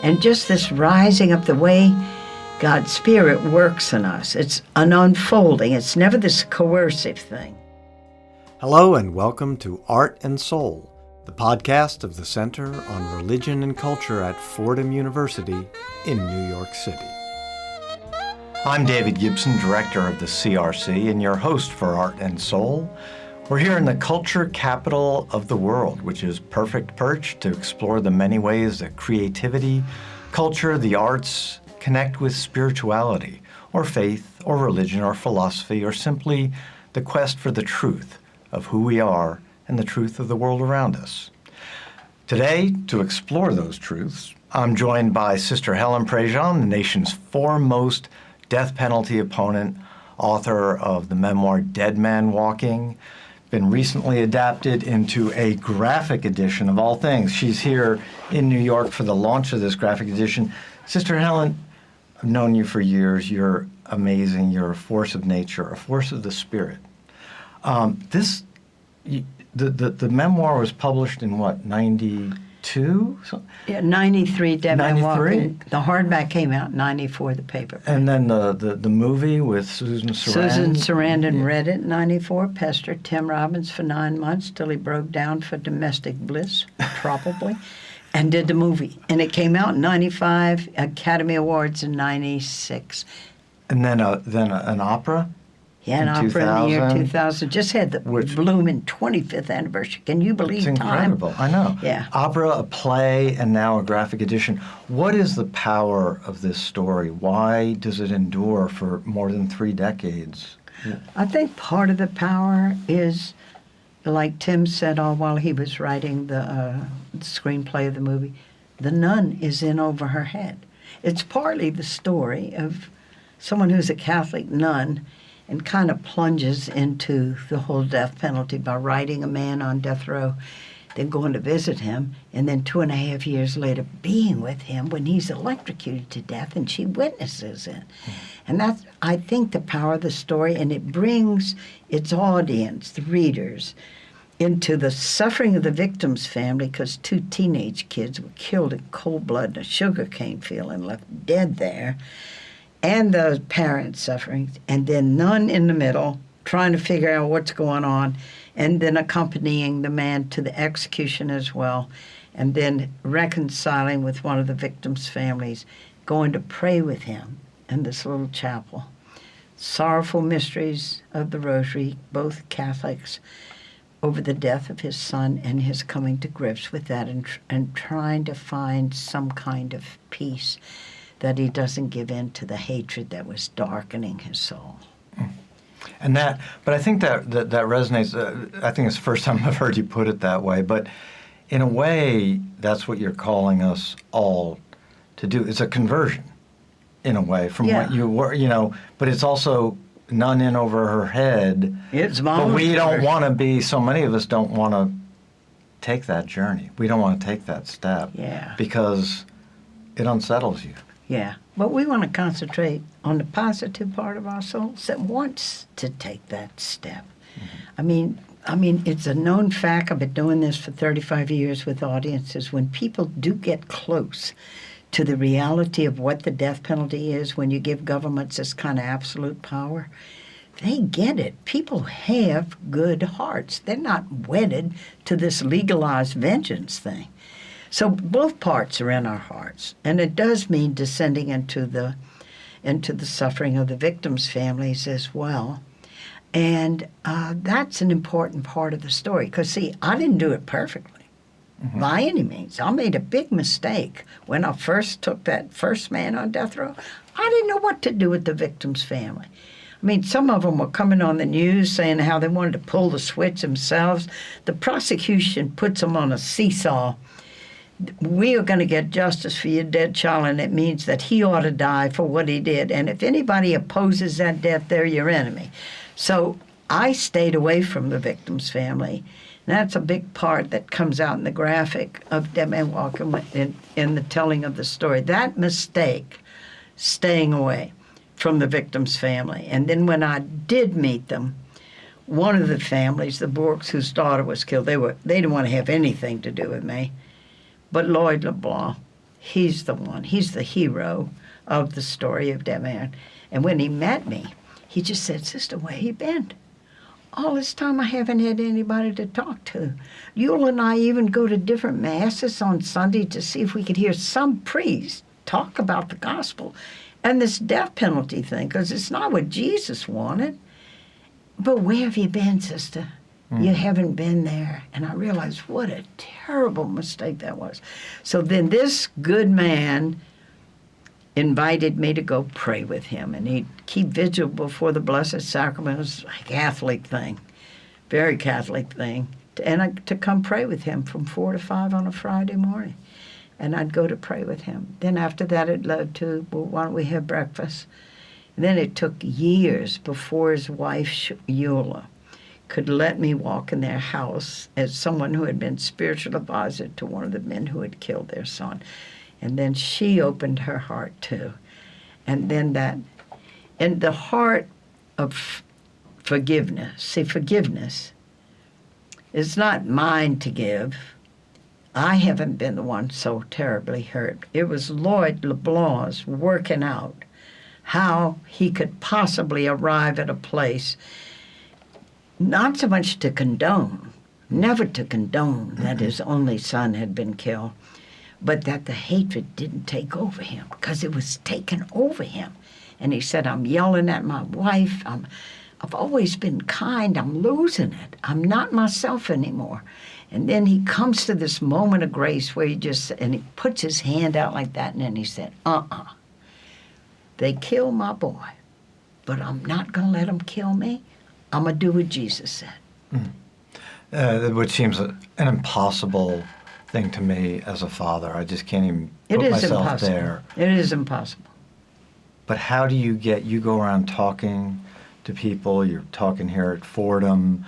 And just this rising up, the way God's Spirit works in us. It's an unfolding. It's never this coercive thing. Hello and welcome to Art and Soul, the podcast of the Center on Religion and Culture at Fordham University in New York City. I'm David Gibson, director of the CRC, and your host for Art and Soul. We're here in the culture capital of the world, which is perfect perch to explore the many ways that creativity, culture, the arts connect with spirituality, or faith, or religion, or philosophy, or simply the quest for the truth of who we are and the truth of the world around us. Today, to explore those truths, I'm joined by Sister Helen Prejean, the nation's foremost death penalty opponent, author of the memoir Dead Man Walking, been recently adapted into a graphic edition of all things. She's here in New York for the launch of this graphic edition. Sister Helen, I've known you for years. You're amazing. You're a force of nature, a force of the spirit. The memoir was published in what, 92? Yeah, 93, Dead Man 93? Walking. The hardback came out in 94, the paperback. And then the movie with Susan Sarandon? Susan Sarandon read it in 94, pestered Tim Robbins for 9 months till he broke down for domestic bliss, probably, and did the movie. And it came out in 95, Academy Awards in 96. And then an opera? Yeah, an opera in the year 2000. Just had the blooming 25th anniversary. Can you believe time? It's incredible. I know. Yeah. Opera, a play, and now a graphic edition. What is the power of this story? Why does it endure for more than 3 decades? I think part of the power is, like Tim said all while he was writing the screenplay of the movie, the nun is in over her head. It's partly the story of someone who's a Catholic nun and kind of plunges into the whole death penalty by writing a man on death row, then going to visit him, and then 2.5 years later being with him when he's electrocuted to death and she witnesses it. And that's, I think, the power of the story, and it brings its audience, the readers, into the suffering of the victim's family, because 2 teenage kids were killed in cold blood in a sugarcane field and left dead there, and the parents suffering, and then none in the middle, trying to figure out what's going on, and then accompanying the man to the execution as well, and then reconciling with one of the victims' families, going to pray with him in this little chapel. Sorrowful mysteries of the Rosary, both Catholics, over the death of his son and his coming to grips with that, and trying to find some kind of peace, that he doesn't give in to the hatred that was darkening his soul. And but I think that resonates. I think it's the first time I've heard you put it that way. But in a way, that's what you're calling us all to do. It's a conversion, in a way, from what you were, But it's also none in over her head. It's but we don't want to be. So many of us don't want to take that journey. We don't want to take that step. Yeah. Because it unsettles you. Yeah, but we want to concentrate on the positive part of our souls that wants to take that step. Mm-hmm. I mean, it's a known fact. I've been doing this for 35 years with audiences. When people do get close to the reality of what the death penalty is, when you give governments this kind of absolute power, they get it. People have good hearts. They're not wedded to this legalized vengeance thing. So both parts are in our hearts, and it does mean descending into the suffering of the victims' families as well. And that's an important part of the story, because, see, I didn't do it perfectly, by any means. I made a big mistake when I first took that first man on death row. I didn't know what to do with the victim's family. I mean, some of them were coming on the news saying how they wanted to pull the switch themselves. The prosecution puts them on a seesaw. We are going to get justice for your dead child, and it means that he ought to die for what he did. And if anybody opposes that death, they're your enemy. So I stayed away from the victim's family. And that's a big part that comes out in the graphic of Dead Man Walking in the telling of the story. That mistake, staying away from the victim's family. And then when I did meet them, one of the families, the Bourques, whose daughter was killed, they didn't want to have anything to do with me. But Lloyd LeBlanc, he's the one. He's the hero of the story of that man. And when he met me, he just said, Sister, where you been? All this time I haven't had anybody to talk to. Yule and I even go to different masses on Sunday to see if we could hear some priest talk about the gospel and this death penalty thing, because it's not what Jesus wanted. But where have you been, sister? You haven't been there. And I realized what a terrible mistake that was. So then this good man invited me to go pray with him, and he'd keep vigil before the Blessed Sacrament. It was a Catholic thing, very Catholic thing, to come pray with him from 4 to 5 on a Friday morning. And I'd go to pray with him. Then after that it led to, well, why don't we have breakfast? And then it took years before his wife, Eula, could let me walk in their house as someone who had been spiritual advisor to one of the men who had killed their son. And then she opened her heart too. And then that, and the heart of forgiveness. See, forgiveness is not mine to give. I haven't been the one so terribly hurt. It was Lloyd LeBlanc's working out how he could possibly arrive at a place, not so much to condone, never to condone that his only son had been killed, but that the hatred didn't take over him, because it was taken over him. And he said, I'm yelling at my wife. I've always been kind. I'm losing it. I'm not myself anymore. And then he comes to this moment of grace where and he puts his hand out like that, and then he said, they killed my boy, but I'm not going to let them kill me. I'm going to do what Jesus said. Which seems an impossible thing to me as a father. I just can't even put myself there. It is impossible. But how do you go around talking to people? You're talking here at Fordham.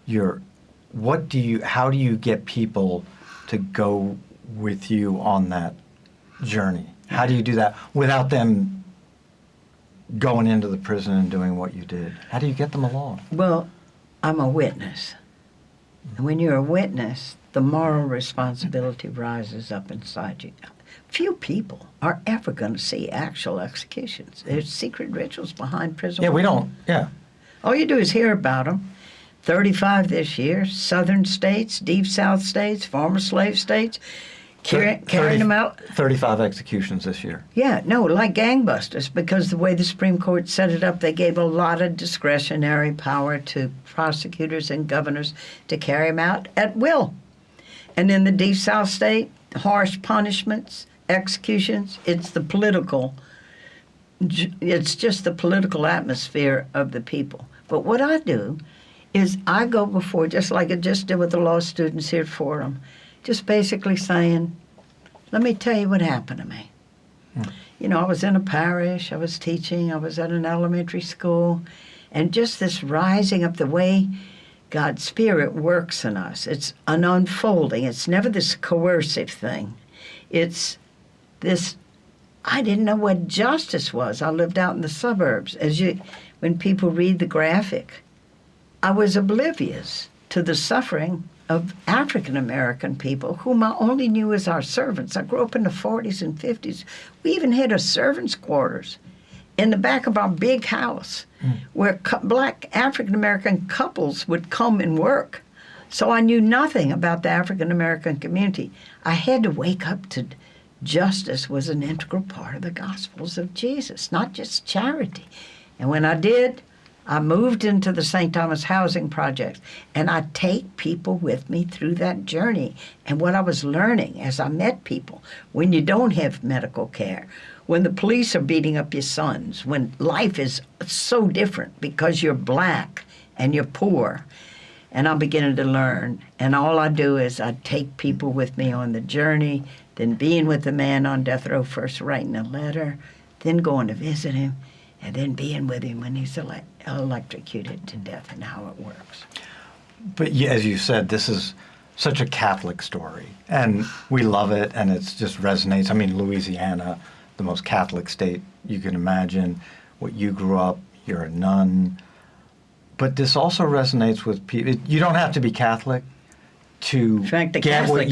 How do you get people to go with you on that journey? How do you do that without them going into the prison and doing what you did? How do you get them along? Well, I'm a witness. And when you're a witness, the moral responsibility rises up inside you. Few people are ever going to see actual executions. There's secret rituals behind prison. Yeah, we don't. Yeah. All you do is hear about them. 35 this year, southern states, deep south states, former slave states, carrying them out. 35 executions this year. Yeah, no, like gangbusters, because the way the Supreme Court set it up, they gave a lot of discretionary power to prosecutors and governors to carry them out at will. And in the deep south state, harsh punishments, executions, it's just the political atmosphere of the people. But what I do is I go before, just like I just did with the law students here at Fordham, just basically saying, let me tell you what happened to me. You know, I was in a parish, I was teaching, I was at an elementary school, and just this rising up, the way God's Spirit works in us. It's an unfolding. It's never this coercive thing. It's this, I didn't know what justice was. I lived out in the suburbs. When people read the graphic, I was oblivious to the suffering of African American people whom I only knew as our servants. I grew up in the 40s and 50s. We even had a servants' quarters in the back of our big house where black African American couples would come and work. So I knew nothing about the African American community. I had to wake up to justice was an integral part of the Gospels of Jesus, not just charity. And when I did, I moved into the St. Thomas Housing Project, and I take people with me through that journey. And what I was learning as I met people, when you don't have medical care, when the police are beating up your sons, when life is so different because you're black and you're poor, and I'm beginning to learn. And all I do is I take people with me on the journey, then being with the man on death row, first writing a letter, then going to visit him, and then being with him when he's electrocuted to death, and how it works. But as you said, this is such a Catholic story, and we love it, and it just resonates. I mean, Louisiana, the most Catholic state you can imagine. What you grew up, you're a nun. But this also resonates with people. You don't have to be Catholic to In fact, the get what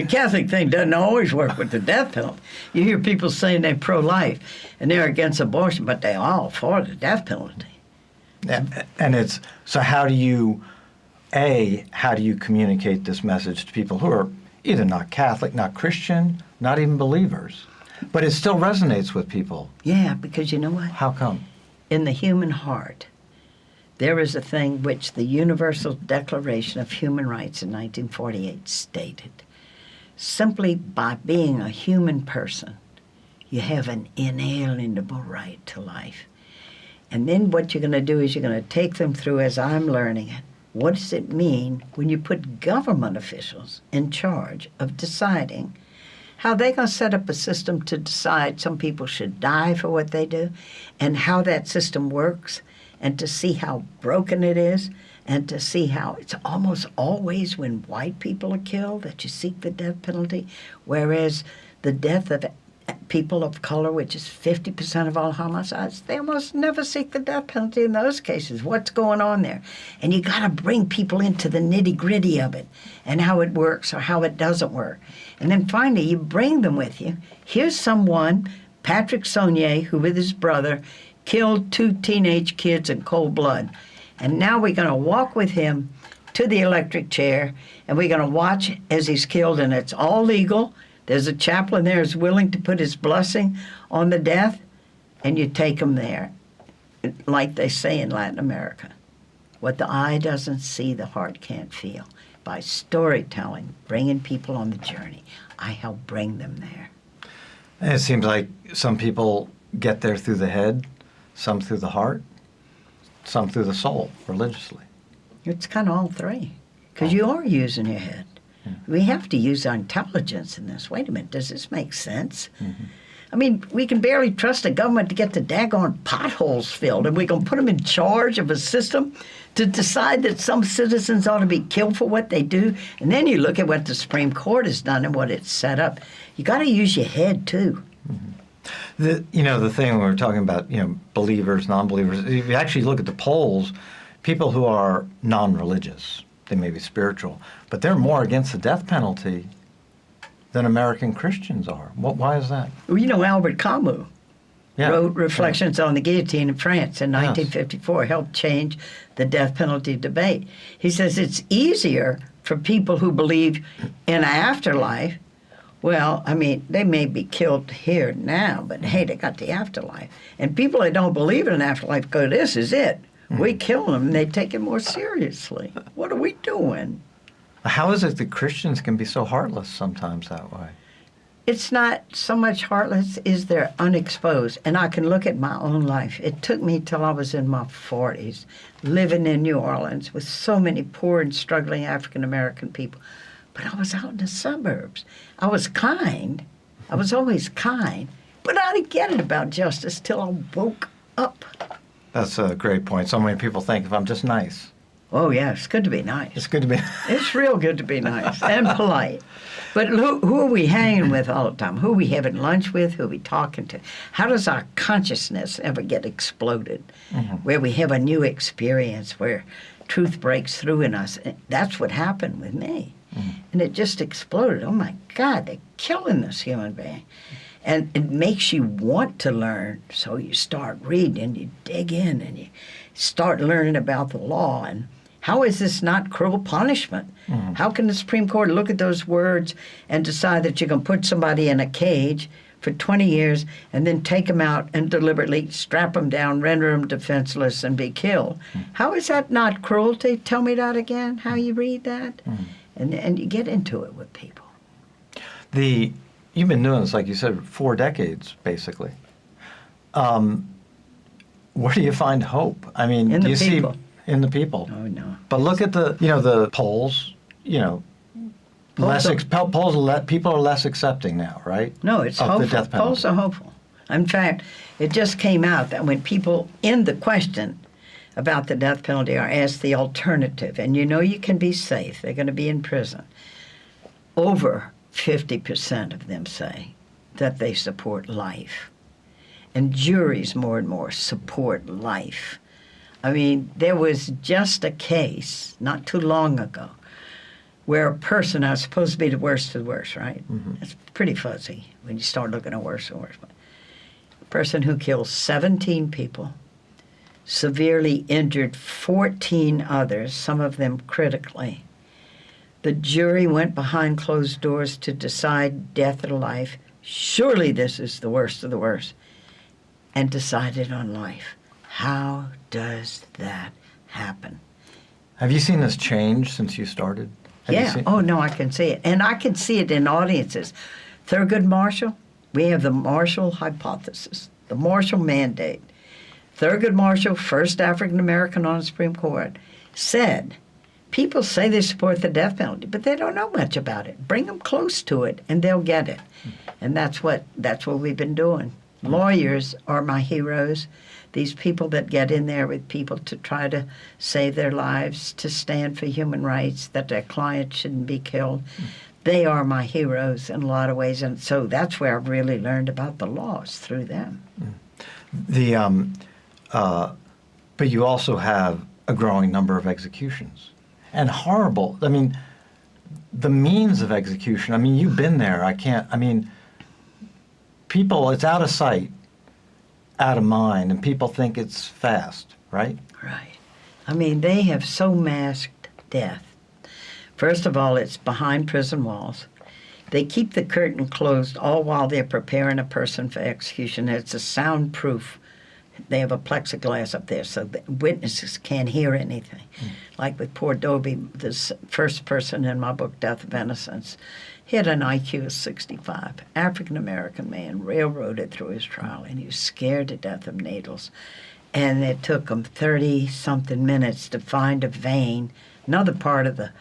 Catholic thing doesn't always work with the death penalty. You hear people saying they're pro-life and they're against abortion, but they're all for the death penalty. And it's, so how do you communicate this message to people who are either not Catholic, not Christian, not even believers, but it still resonates with people? Yeah, because you know what? How come? In the human heart, there is a thing which the Universal Declaration of Human Rights in 1948 stated. Simply by being a human person, you have an inalienable right to life. And then what you're going to do is you're going to take them through, as I'm learning it, what does it mean when you put government officials in charge of deciding how they're going to set up a system to decide some people should die for what they do, and how that system works, and to see how broken it is, and to see how it's almost always when white people are killed that you seek the death penalty, whereas the death of people of color, which is 50% of all homicides, they almost never seek the death penalty in those cases. What's going on there? And you got to bring people into the nitty-gritty of it and how it works or how it doesn't work. And then finally, you bring them with you. Here's someone, Patrick Saunier, who with his brother killed 2 teenage kids in cold blood. And now we're going to walk with him to the electric chair, and we're going to watch as he's killed, and it's all legal. There's a chaplain there who's willing to put his blessing on the death, and you take him there, like they say in Latin America. What the eye doesn't see, the heart can't feel. By storytelling, bringing people on the journey, I help bring them there. And it seems like some people get there through the head, some through the heart, some through the soul, religiously. It's kind of all three, because you are using your head. Yeah. We have to use our intelligence in this. Wait a minute, does this make sense? Mm-hmm. I mean, we can barely trust the government to get the daggone potholes filled, and we're going to put them in charge of a system to decide that some citizens ought to be killed for what they do. And then you look at what the Supreme Court has done and what it's set up. You got to use your head, too. Mm-hmm. The thing when we're talking about, believers, non-believers, if you actually look at the polls, people who are non-religious, they may be spiritual, but they're more against the death penalty than American Christians are. Why is that? Well, Albert Camus wrote Reflections on the Guillotine in France in 1954, helped change the death penalty debate. He says it's easier for people who believe in an afterlife. Well, I mean, they may be killed here now, but hey, they got the afterlife. And people that don't believe in an afterlife go, this is it. We kill them, and they take it more seriously. What are we doing? How is it that Christians can be so heartless sometimes that way? It's not so much heartless as they're unexposed. And I can look at my own life. It took me till I was in my 40s, living in New Orleans with so many poor and struggling African-American people. But I was out in the suburbs. I was kind. I was always kind. But I didn't get it about justice till I woke up. That's a great point. So many people think if I'm just nice. Oh, yeah, it's good to be nice. It's good to be It's real good to be nice and polite. But who are we hanging with all the time? Who are we having lunch with? Who are we talking to? How does our consciousness ever get exploded? Mm-hmm. Where we have a new experience, where truth breaks through in us. That's what happened with me. Mm-hmm. And it just exploded. Oh, my God, they're killing this human being. And it makes you want to learn, so you start reading and you dig in and you start learning about the law. And how is this not cruel punishment? Mm-hmm. How can the Supreme Court look at those words and decide that you're going to put somebody in a cage for 20 years and then take them out and deliberately strap them down, render them defenseless, and be killed? Mm-hmm. How is that not cruelty? Tell me that again, how you read that. Mm-hmm. And you get into it with people. You've been doing this, like you said, 4 decades, basically. Where do you find hope? I mean, in do you people. See in the people? Oh, no. But look at the polls. People are less accepting now, right? No, it's hopeful. The death penalty. Polls are hopeful. In fact, it just came out that when people in the question about the death penalty are asked the alternative, and you can be safe, they're going to be in prison, over 50% of them say that they support life. And juries more and more support life. I mean, there was just a case not too long ago where a person is supposed to be the worst of the worst, right? Mm-hmm. It's pretty fuzzy when you start looking at worse and worse. A person who kills 17 people, severely injured 14 others, some of them critically. The jury went behind closed doors to decide death or life. Surely this is the worst of the worst. And decided on life. How does that happen? Have you seen this change since you started? Have you seen- Oh, no, I can see it. And I can see it in audiences. Thurgood Marshall, we have the Marshall hypothesis, the Marshall mandate. Thurgood Marshall, first African-American on the Supreme Court, said, people say they support the death penalty, but they don't know much about it. Bring them close to it, and they'll get it. And that's what we've been doing. Lawyers are my heroes. These people that get in there with people to try to save their lives, to stand for human rights, that their clients shouldn't be killed. They are my heroes in a lot of ways. And so that's where I've really learned about the laws, through them. But you also have a growing number of executions. And horrible, I mean, the means of execution, I mean, you've been there. People, it's out of sight, out of mind, and people think it's fast, right? Right. I mean, they have so masked death. First of all, it's behind prison walls. They keep the curtain closed all while they're preparing a person for execution. It's a soundproof. They have a plexiglass up there so that witnesses can't hear anything. Like with poor Dobie, this first person in my book, Death of Innocence. He had an IQ of 65, African-American man, railroaded through his trial, and he was scared to death of needles. And it took him 30-something minutes to find a vein. Another part of the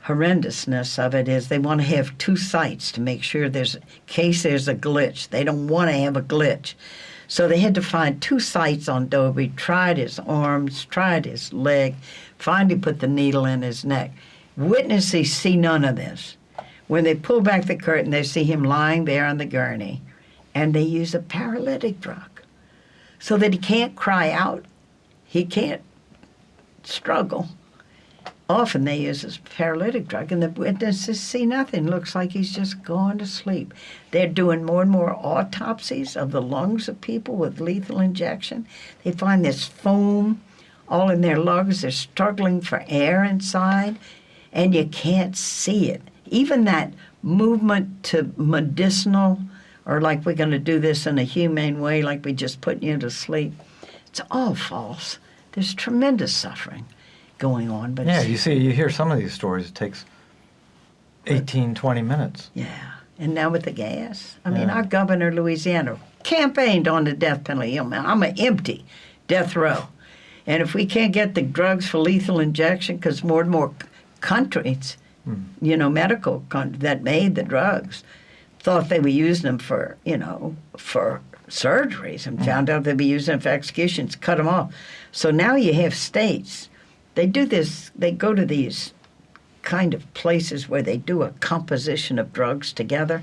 horrendousness of it is they want to have two sites to make sure in case there's a glitch. They don't want to have a glitch. So they had to find two sites on Dobie, tried his arms, tried his leg, finally put the needle in his neck. Witnesses see none of this. When they pull back the curtain, they see him lying there on the gurney, and they use a paralytic drug so that he can't cry out, he can't struggle. Often they use this paralytic drug, and the witnesses see nothing. Looks like he's just gone to sleep. They're doing more and more autopsies of the lungs of people with lethal injection. They find this foam all in their lungs. They're struggling for air inside, and you can't see it. Even that movement to medicinal, or like we're going to do this in a humane way, like we just put you to sleep, it's all false. There's tremendous suffering going on. But yeah, you hear some of these stories, it takes 18, 20 minutes. Yeah, and now with the gas. I mean, our governor of Louisiana campaigned on the death penalty. I'm an empty death row. And if we can't get the drugs for lethal injection, because more and more countries, medical that made the drugs, thought they were using them for surgeries and found out they'd be using them for executions, cut them off. So now you have states. They do this, they go to these kind of places where they do a composition of drugs together,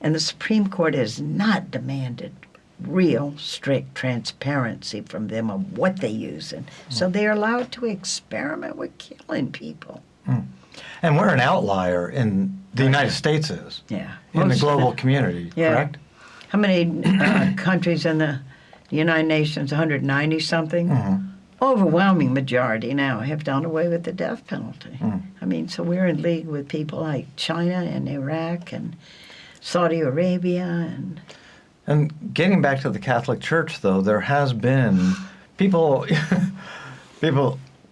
and the Supreme Court has not demanded real strict transparency from them of what they use. And so they're allowed to experiment with killing people. And we're an outlier in the United States is. Yeah. In the global community, correct? How many countries in the United Nations, 190-something? Overwhelming majority now have done away with the death penalty. I mean, so we're in league with people like China and Iraq and Saudi Arabia. And getting back to the Catholic Church, though, there has been people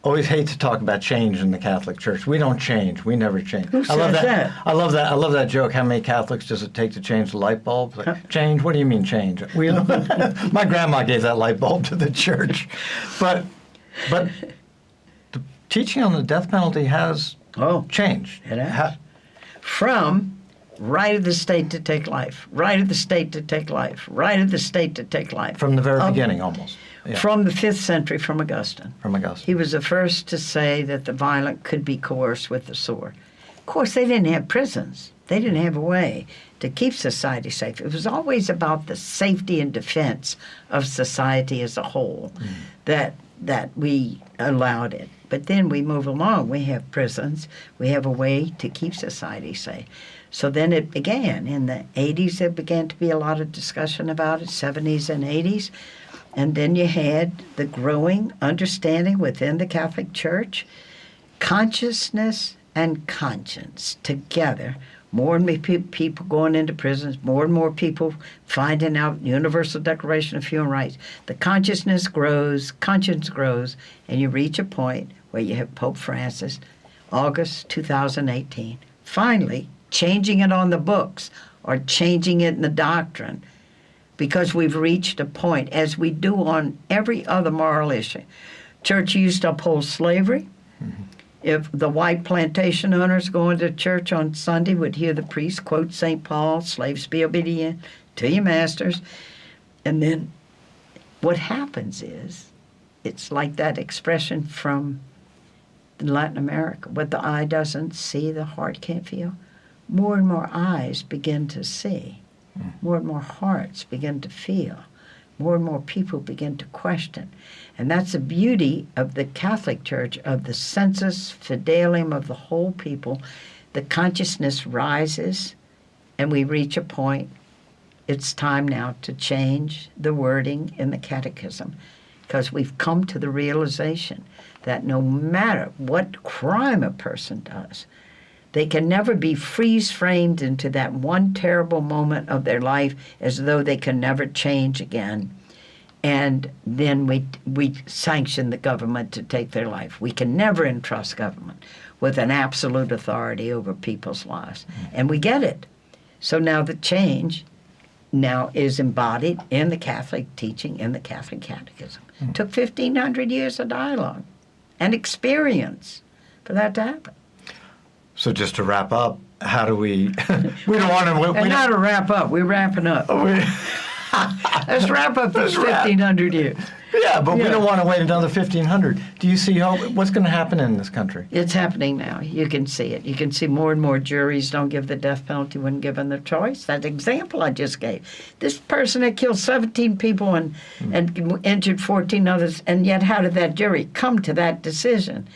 always hate to talk about change in the Catholic Church. We don't change. We never change. Who says that? I love that joke. How many Catholics does it take to change the light bulb? Like, change? What do you mean change? My grandma gave that light bulb to the church. But the teaching on the death penalty has changed. It has. From right of the state to take life, right of the state to take life, right of the state to take life. From the very beginning, almost. Yeah. From the 5th century, from Augustine. He was the first to say that the violent could be coerced with the sword. Of course, they didn't have prisons. They didn't have a way to keep society safe. It was always about the safety and defense of society as a whole that we allowed it. But then we move along. We have prisons. We have a way to keep society safe. So then it began. In the 80s, there began to be a lot of discussion about it, 70s and 80s. And then you had the growing understanding within the Catholic Church, consciousness and conscience together. More and more people going into prisons, more and more people finding out Universal Declaration of Human Rights. The consciousness grows, conscience grows, and you reach a point where you have Pope Francis, August 2018, finally changing it on the books or changing it in the doctrine, because we've reached a point, as we do on every other moral issue. Church used to uphold slavery. Mm-hmm. If the white plantation owners going to church on Sunday would hear the priest quote St. Paul, slaves be obedient to your masters. And then what happens is, it's like that expression from Latin America, what the eye doesn't see, the heart can't feel. More and more eyes begin to see. More and more hearts begin to feel. More and more people begin to question. And that's the beauty of the Catholic Church, of the sensus fidelium of the whole people. The consciousness rises, and we reach a point. It's time now to change the wording in the catechism, because we've come to the realization that no matter what crime a person does, they can never be freeze-framed into that one terrible moment of their life as though they can never change again. And then we sanction the government to take their life. We can never entrust government with an absolute authority over people's lives. And we get it. So now the change now is embodied in the Catholic teaching, in the Catholic Catechism. It took 1,500 years of dialogue and experience for that to happen. So just to wrap up, how do we... we don't want to... And how to wrap up. We're wrapping up. Let's wrap up this 1,500 years. Yeah, but we don't want to wait another 1,500. Do you see what's going to happen in this country? It's happening now. You can see it. You can see more and more juries don't give the death penalty when given the choice. That example I just gave. This person had killed 17 people and injured 14 others, and yet how did that jury come to that decision?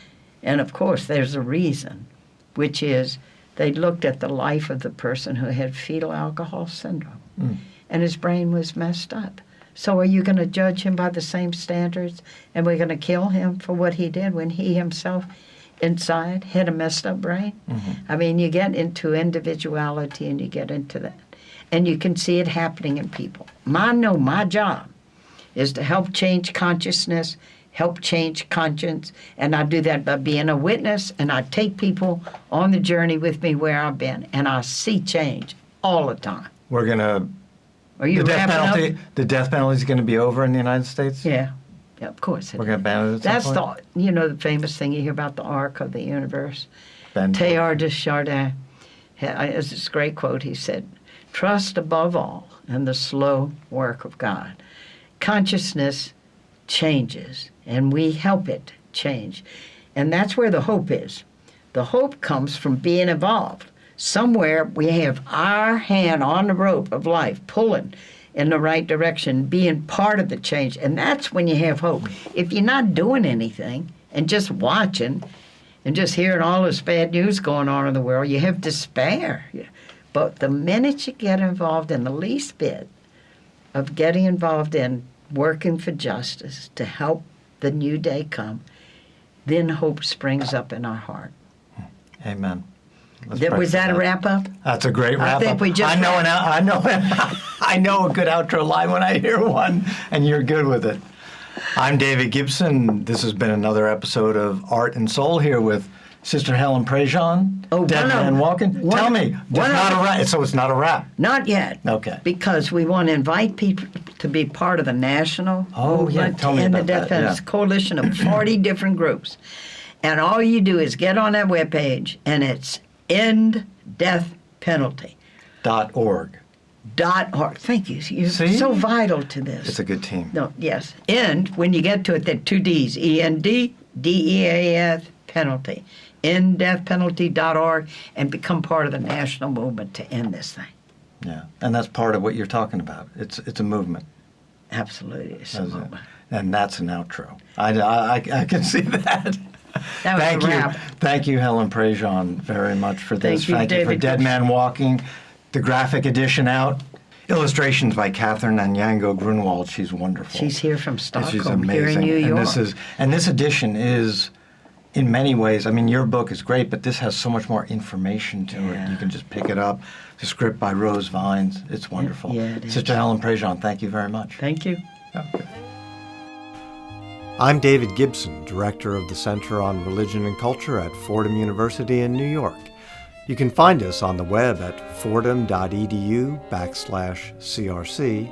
And, of course, there's a reason, which is they looked at the life of the person who had fetal alcohol syndrome, and his brain was messed up. So are you going to judge him by the same standards, and we're going to kill him for what he did when he himself inside had a messed up brain? I mean, you get into individuality and you get into that. And you can see it happening in people. My job is to help change consciousness, help change conscience, and I do that by being a witness, and I take people on the journey with me where I've been, and I see change all the time. We're going to... Are you wrapping up? The death penalty is going to be over in the United States? Yeah, of course it is. We're going to ban it at That's some point? the famous thing you hear about the arc of the universe. Ben Teilhard de Chardin has this great quote. He said, "Trust above all in the slow work of God. Consciousness changes, and we help it change. And that's where the hope is. The hope comes from being involved. Somewhere we have our hand on the rope of life, pulling in the right direction, being part of the change. And that's when you have hope. If you're not doing anything and just watching and just hearing all this bad news going on in the world, you have despair. But the minute you get involved in the least bit of getting involved in working for justice to help the new day come, then hope springs up in our heart." Amen. Was that a wrap-up? That's a great wrap-up. I think we just... I know a good outro line when I hear one, and you're good with it. I'm David Gibson. This has been another episode of Art and Soul here with Sister Helen Prejean. Dead Man Walking. Tell me, so it's not a wrap? Not yet. Okay. Because we want to invite people to be part of the national movement tell me in the about death that. penalty coalition of 40 different groups. And all you do is get on that webpage, and it's enddeathpenalty.org. Thank you. You're so vital to this. It's a good team. No, yes. End, when you get to it, there are two D's, E-N-D, D-E-A-F, penalty. Enddeathpenalty.org, and become part of the national movement to end this thing. Yeah, and that's part of what you're talking about. It's a movement. Absolutely, it's a movement. And that's an outro. I can see that. That was Thank a you. wrap. Thank you, Helen Prejean, very much for this. Thank you, for David Dead Gibson. Man Walking, the graphic edition out. Illustrations by Catherine Anyango Grunwald. She's wonderful. She's here from And Stockholm, she's amazing. here in New York. And this edition is, in many ways, I mean, your book is great, but this has so much more information to it. Yeah. You can just pick it up. The script by Rose Vines. It's wonderful. Yeah, it is. Sister Helen Prejean, thank you very much. Thank you. I'm David Gibson, Director of the Center on Religion and Culture at Fordham University in New York. You can find us on the web at fordham.edu/CRC,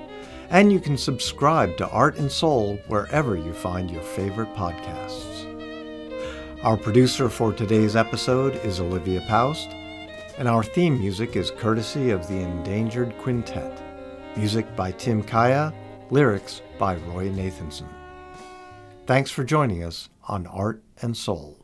and you can subscribe to Art and Soul wherever you find your favorite podcasts. Our producer for today's episode is Olivia Paust, and our theme music is courtesy of the Endangered Quintet. Music by Tim Kaya, lyrics by Roy Nathanson. Thanks for joining us on Art and Soul.